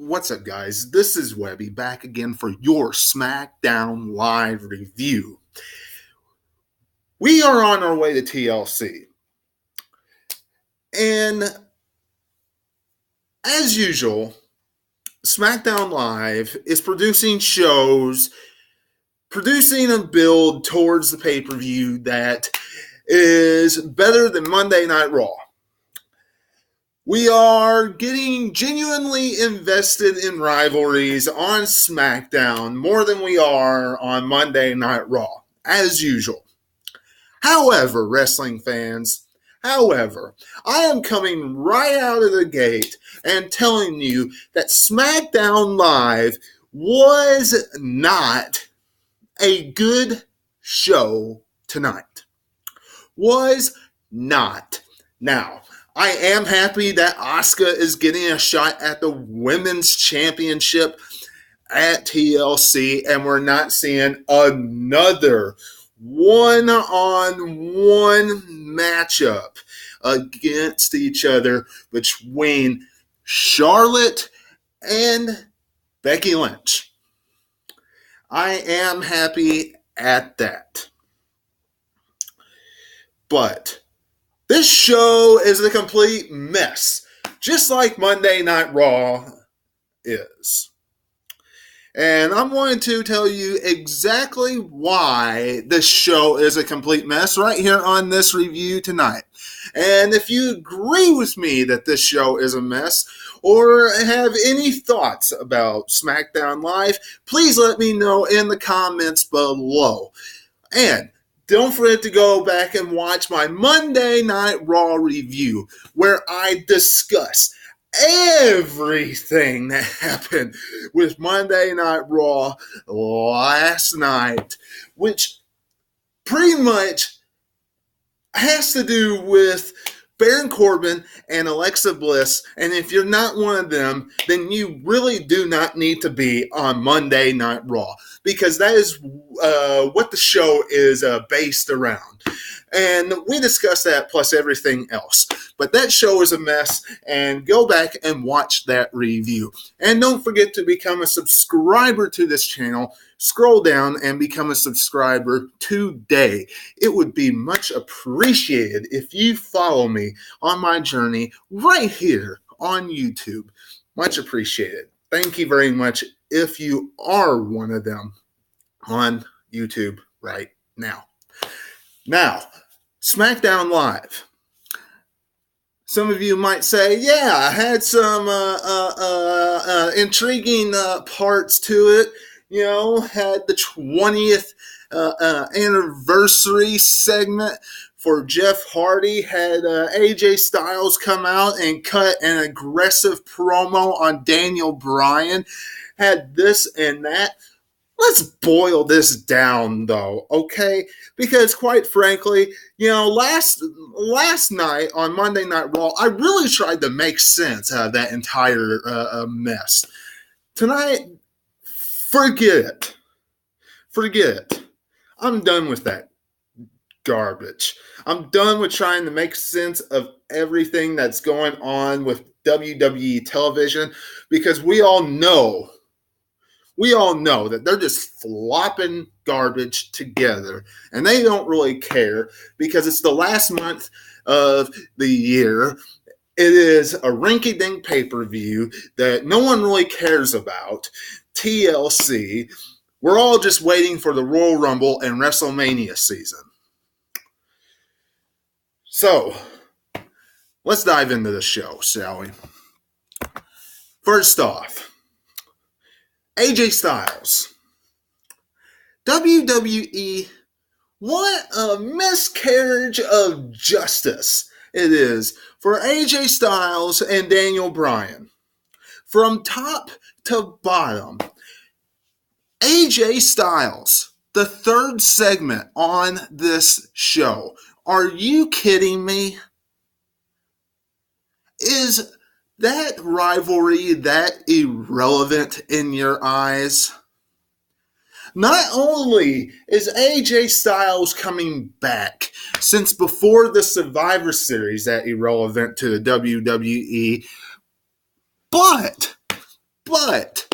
What's up, guys? This is Webby back again for your Smackdown live review. We are on our way to TLC. And as usual, Smackdown Live is producing shows, producing a build towards the pay-per-view that is better than Monday Night Raw. We are getting genuinely invested in rivalries on SmackDown more than we are on Monday Night Raw, as usual. However, wrestling fans, I am coming right out of the gate and telling you that SmackDown Live was not a good show tonight. Was not. Now, I am happy that Asuka is getting a shot at the Women's Championship at TLC, and we're not seeing another one-on-one matchup against each other between Charlotte and Becky Lynch. I am happy at that. But this show is a complete mess, just like Monday Night Raw is. And I'm going to tell you exactly why this show is a complete mess right here on this review tonight. And if you agree with me that this show is a mess, or have any thoughts about SmackDown Live, please let me know in the comments below. And don't forget to go back and watch my Monday Night Raw review, where I discuss everything that happened with Monday Night Raw last night, which pretty much has to do with Baron Corbin and Alexa Bliss. And if you're not one of them, then you really do not need to be on Monday Night Raw, because that is what the show is based around. And we discussed that plus everything else. But that show is a mess, and go back and watch that review. And don't forget to become a subscriber to this channel. Scroll down and become a subscriber today. It would be much appreciated if you follow me on my journey right here on YouTube. Much appreciated. Thank you very much if you are one of them on YouTube right now. Now, SmackDown Live. Some of you might say, yeah, I had some intriguing parts to it. You know, had the 20th anniversary segment for Jeff Hardy, had AJ Styles come out and cut an aggressive promo on Daniel Bryan, had this and that. Let's boil this down, though, okay? Because, quite frankly, you know, last night on Monday Night Raw, I really tried to make sense out of that entire mess. Tonight, forget it. Forget it. I'm done with that garbage. I'm done with trying to make sense of everything that's going on with WWE television, because we all know that they're just flopping garbage together, and they don't really care because it's the last month of the year. It is a rinky-dink pay-per-view that no one really cares about. TLC. We're all just waiting for the Royal Rumble and WrestleMania season. So, let's dive into the show, shall we? First off, AJ Styles. WWE, what a miscarriage of justice it is for AJ Styles and Daniel Bryan. From top to bottom, AJ Styles, the third segment on this show. Are you kidding me? Is that rivalry that irrelevant in your eyes? Not only is AJ Styles coming back since before the Survivor Series that irrelevant to the WWE, but But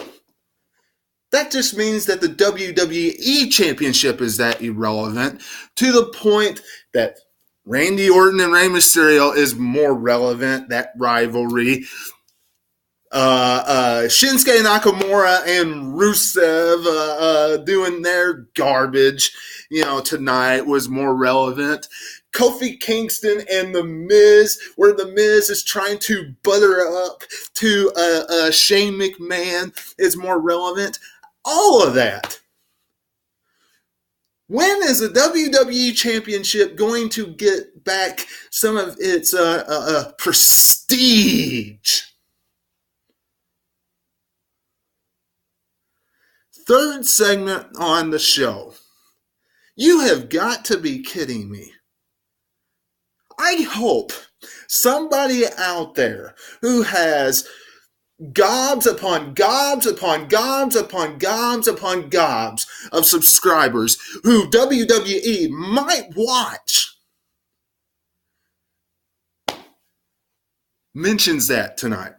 that just means that the WWE Championship is that irrelevant, to the point that Randy Orton and Rey Mysterio is more relevant, that rivalry. Shinsuke Nakamura and Rusev doing their garbage, tonight was more relevant. Kofi Kingston and The Miz, where The Miz is trying to butter up to Shane McMahon, is more relevant. All of that. When is the WWE Championship going to get back some of its prestige? Third segment on the show. You have got to be kidding me. I hope somebody out there who has gobs upon gobs upon gobs upon gobs upon gobs of subscribers who WWE might watch mentions that tonight.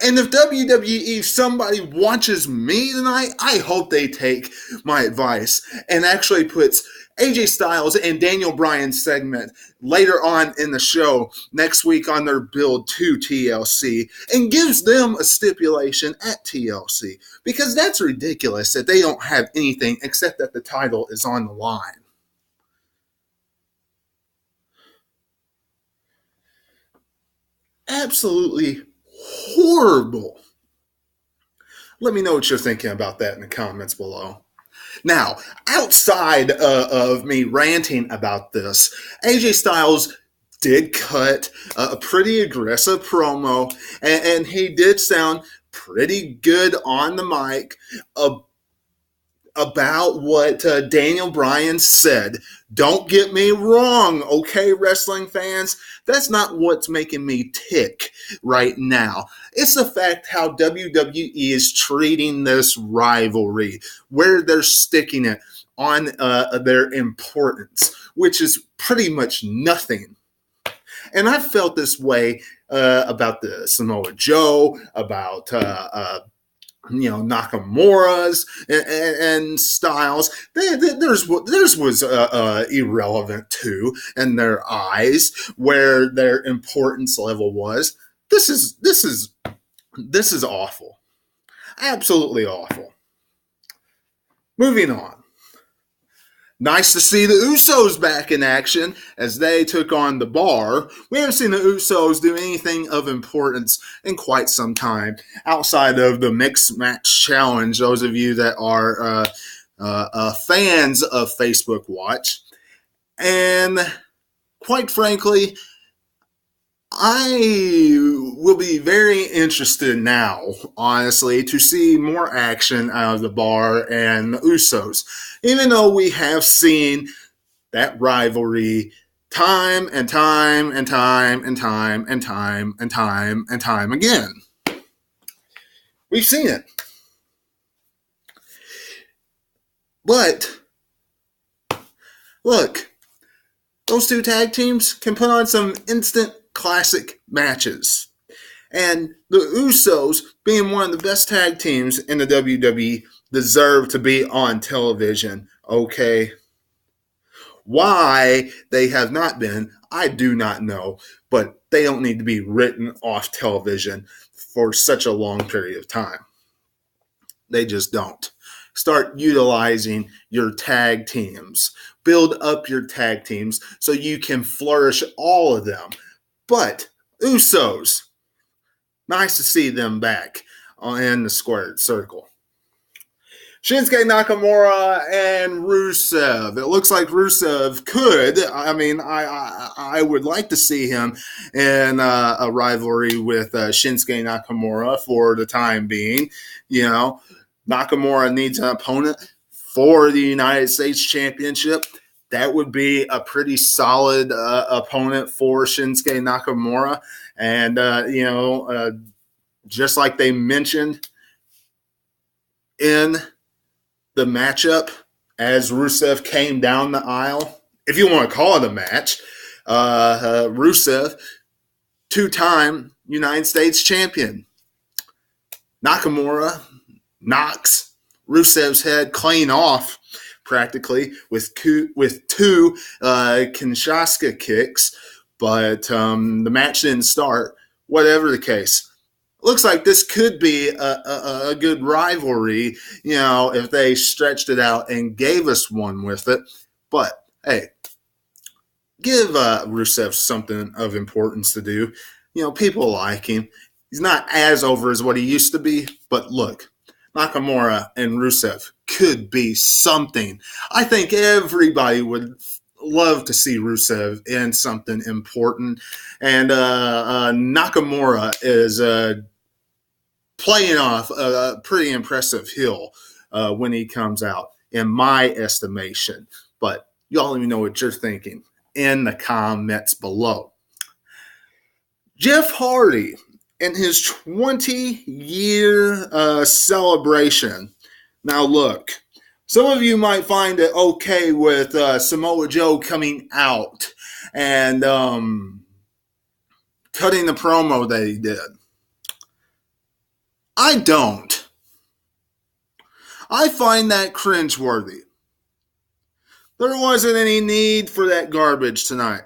And if WWE, somebody watches me tonight, I hope they take my advice and actually puts AJ Styles and Daniel Bryan's segment later on in the show next week on their build to TLC and gives them a stipulation at TLC, because that's ridiculous that they don't have anything except that the title is on the line. Absolutely horrible. Let me know what you're thinking about that in the comments below. Now, outside of me ranting about this, AJ Styles did cut a pretty aggressive promo, and he did sound pretty good on the mic about what Daniel Bryan said. Don't get me wrong, okay, wrestling fans? That's not what's making me tick right now. It's the fact how WWE is treating this rivalry, where they're sticking it on their importance, which is pretty much nothing. And I've felt this way about the Samoa Joe, about Nakamura's and Styles. Theirs was irrelevant too in their eyes, where their importance level was. This is awful, absolutely awful. Moving on. Nice to see the Usos back in action as they took on the Bar. We haven't seen the Usos do anything of importance in quite some time outside of the Mixed Match Challenge, those of you that are fans of Facebook Watch. And quite frankly, I will be very interested now, honestly, to see more action out of the Bar and the Usos. Even though we have seen that rivalry time and time and time and time and time and time and time again. We've seen it. But, look, those two tag teams can put on some instant classic matches. And the Usos, being one of the best tag teams in the WWE, deserve to be on television, okay? Why they have not been, I do not know, but they don't need to be written off television for such a long period of time. They just don't. Start utilizing your tag teams. Build up your tag teams so you can flourish all of them. But Usos, nice to see them back in the squared circle. Shinsuke Nakamura and Rusev. It looks like Rusev could. I would like to see him in a rivalry with Shinsuke Nakamura for the time being. Nakamura needs an opponent for the United States Championship. That would be a pretty solid opponent for Shinsuke Nakamura. And, just like they mentioned in the matchup as Rusev came down the aisle, if you want to call it a match, Rusev, two-time United States champion. Nakamura knocks Rusev's head clean off, practically, with two Kinshasa kicks, but the match didn't start. Whatever the case, looks like this could be a good rivalry, if they stretched it out and gave us one with it. But, hey, give Rusev something of importance to do. People like him. He's not as over as what he used to be, but look, Nakamura and Rusev could be something. I think everybody would love to see Rusev in something important, and Nakamura is playing off a pretty impressive heel when he comes out, in my estimation. But y'all let me know what you're thinking in the comments below. Jeff Hardy in his 20-year celebration. Now look, some of you might find it okay with Samoa Joe coming out and cutting the promo that he did. I don't. I find that cringeworthy. There wasn't any need for that garbage tonight.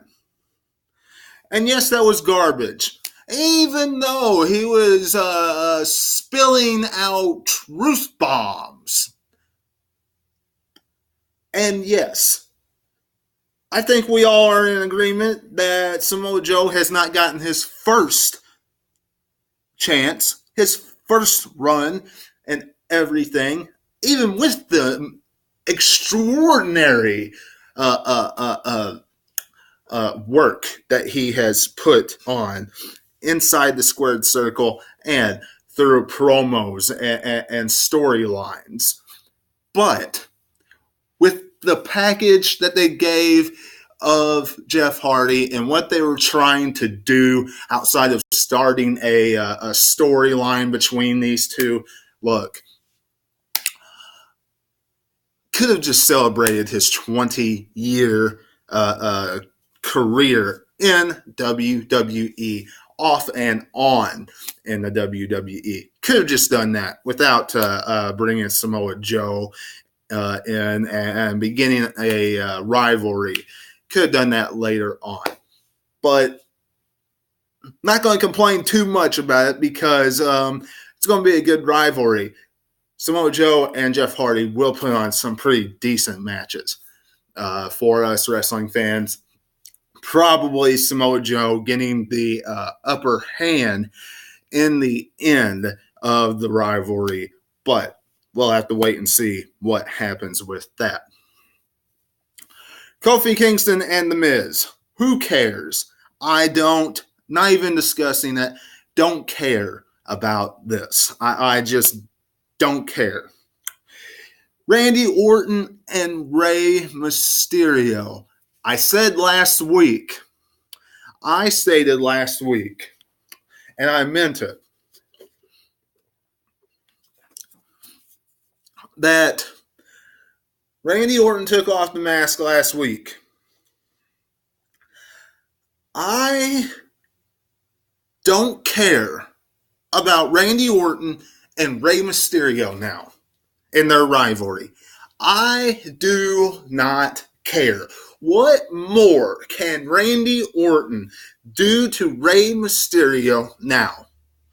And yes, that was garbage. Even though he was spilling out truth bombs. And yes, I think we all are in agreement that Samoa Joe has not gotten his first chance, his first run and everything, even with the extraordinary work that he has put on inside the squared circle and through promos and storylines. But with the package that they gave of Jeff Hardy and what they were trying to do outside of starting a storyline between these two, look, could have just celebrated his 20-year career in WWE, off and on in the WWE. Could have just done that without bringing Samoa Joe in and beginning a rivalry. Could have done that later on. But not going to complain too much about it because it's going to be a good rivalry. Samoa Joe and Jeff Hardy will put on some pretty decent matches for us wrestling fans. Probably Samoa Joe getting the upper hand in the end of the rivalry, but we'll have to wait and see what happens with that. Kofi Kingston and The Miz. Who cares? I don't. Not even discussing it. Don't care about this. I just don't care. Randy Orton and Rey Mysterio. I stated last week, and I meant it, that Randy Orton took off the mask last week. I don't care about Randy Orton and Rey Mysterio now in their rivalry. I do not care. What more can Randy Orton do to Rey Mysterio now?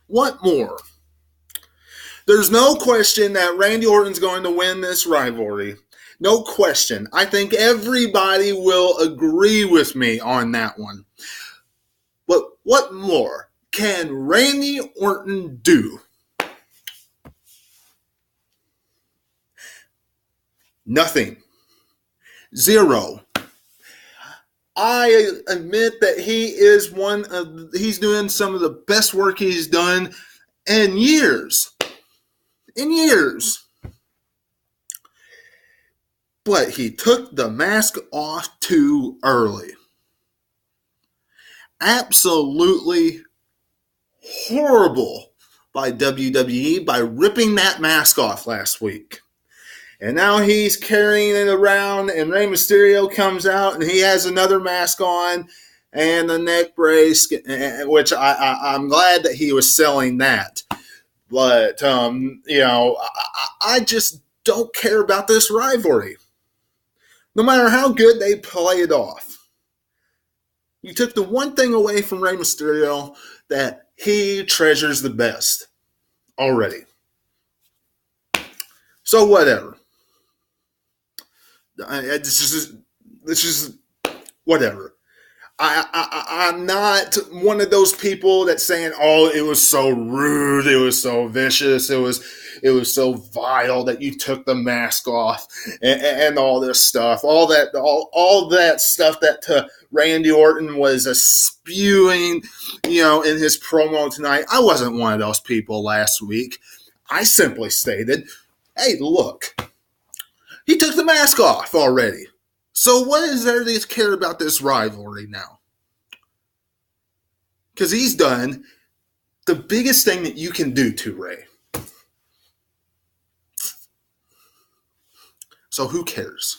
What more? There's no question that Randy Orton's going to win this rivalry. No question. I think everybody will agree with me on that one. But what more can Randy Orton do? Nothing. Zero. I admit that he's doing some of the best work he's done in years. But he took the mask off too early. Absolutely horrible by WWE by ripping that mask off last week. And now he's carrying it around, and Rey Mysterio comes out, and he has another mask on and the neck brace, which I'm glad that he was selling that. But, I just don't care about this rivalry. No matter how good they play it off. You took the one thing away from Rey Mysterio that he treasures the best already. So whatever. It's just whatever. I'm not one of those people that's saying, "Oh, it was so rude, it was so vicious, it was so vile that you took the mask off and all this stuff, all that stuff that Randy Orton was spewing, in his promo tonight." I wasn't one of those people last week. I simply stated, "Hey, look, he took the mask off already. So what is there to care about this rivalry now?" Because he's done the biggest thing that you can do to Ray. So who cares?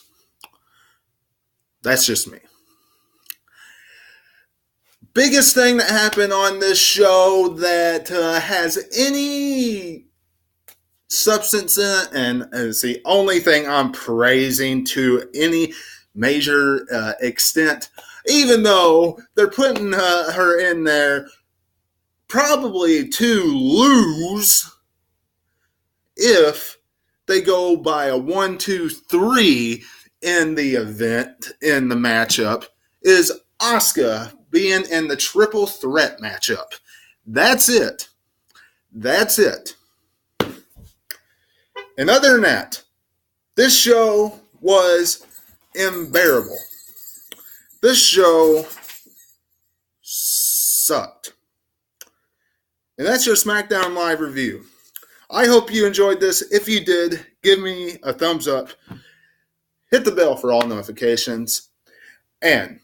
That's just me. Biggest thing that happened on this show that has any substance in it, and it's the only thing I'm praising to any major extent, even though they're putting her in there probably to lose if they go by a 1-2-3 in the event, in the matchup, is Asuka being in the triple threat matchup. That's it. That's it. And other than that, this show was unbearable. This show sucked. And that's your Smackdown Live review. I hope you enjoyed this. If you did, give me a thumbs up. Hit the bell for all notifications. And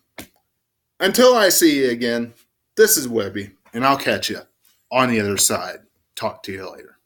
until I see you again, this is Webby, and I'll catch you on the other side. Talk to you later.